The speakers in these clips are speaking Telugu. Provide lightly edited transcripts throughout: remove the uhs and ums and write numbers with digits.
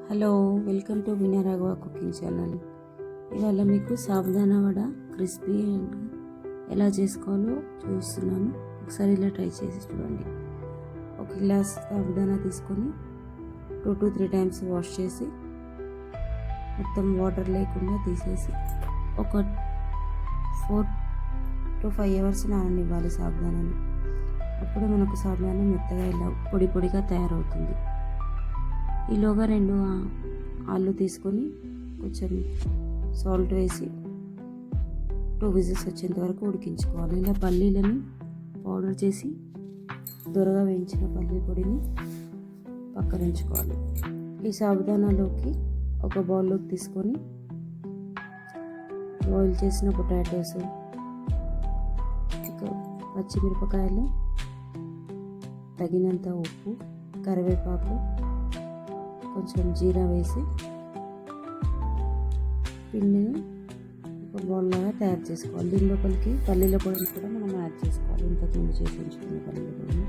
Hello, welcome to Vinay Raghava cooking channel. ఇవాళ మీకు సాబుదానా వడ క్రిస్పీ ఎలా చేసుకోవాలో చూస్తున్నాను. ఒకసారి ఇలా ట్రై చేసి చూడండి. ఒక గ్లాస్ సాబుదానా తీసుకొని 2 to 3 times వాష్ చేసి మొత్తం వాటర్ లేకుండా తీసేసి ఒక 4 to 5 hours నాననివ్వాలి సాబుదానాని. అప్పుడు మనకు సాబుదానా మెత్తగా ఇలా పొడి పొడిగా తయారవుతుంది. ఈలోగా 2 ఆలు తీసుకొని కొంచెం సాల్ట్ వేసి 2 విజిల్స్ వచ్చేంత వరకు ఉడికించుకోవాలి. ఇలా పల్లీలని పౌడర్ చేసి దొరగా వేయించిన పల్లీ పొడిని పక్కన ఉంచుకోవాలి. ఈ సాబుదానాలోకి ఒక బౌల్లోకి తీసుకొని బాయిల్ చేసిన పొటాటోస్, పచ్చిమిరపకాయలు, తగినంత ఉప్పు, కరివేపాకు, కొంచెం జీరా వేసి పిండిని ఒక బౌల్ లాగా తయారు చేసుకోవాలి. దీని లోపలికి పల్లీల పొడిని కూడా మనం యాడ్ చేసుకోవాలి. ఇంతకుముందు చేసి ఉంచుకున్న పల్లీల పొడిని.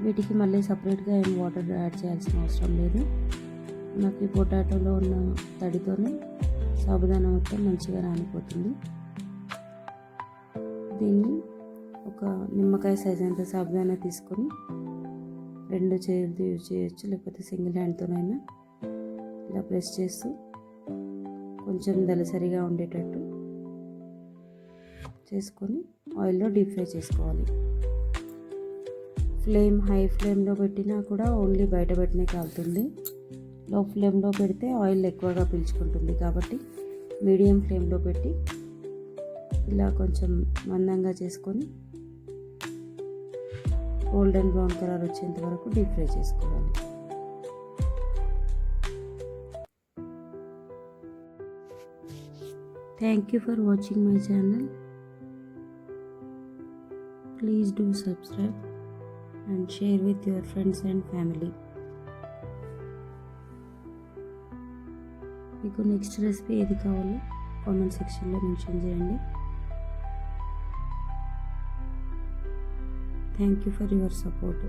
వీటికి మళ్ళీ సపరేట్గా ఏం వాటర్ యాడ్ చేయాల్సిన అవసరం లేదు. మనకి పొటాటోలో ఉన్న తడితోనే సాబుదానా మొత్తం మంచిగా నానిపోతుంది. దీన్ని ఒక నిమ్మకాయ సైజ్ అంత సాబుదానా తీసుకొని 2 చేతులతో యూజ్ చేయొచ్చు, లేకపోతే సింగిల్ హ్యాండ్తోనైనా ఇలా ప్రెస్ చేస్తూ కొంచెం దళసరిగా ఉండేటట్టు చేసుకొని ఆయిల్లో డీప్ ఫ్రై చేసుకోవాలి. హై ఫ్లేమ్లో పెట్టినా కూడా ఓన్లీ బయట పెట్టినే కాలుతుంది. లో ఫ్లేమ్లో పెడితే ఆయిల్ ఎక్కువగా పీల్చుకుంటుంది. కాబట్టి మీడియం ఫ్లేమ్లో పెట్టి ఇలా కొంచెం మందంగా చేసుకొని గోల్డెన్ బ్రౌన్ కలర్ వచ్చేంత వరకు డీప్ ఫ్రై చేసుకోవాలి. Thank you for watching my channel. Please do subscribe and share with your friends and family. మీకు నెక్స్ట్ రెసిపీ ఏది కావాలో కామెంట్ సెక్షన్లో మెన్షన్ చేయండి. Thank you for your support.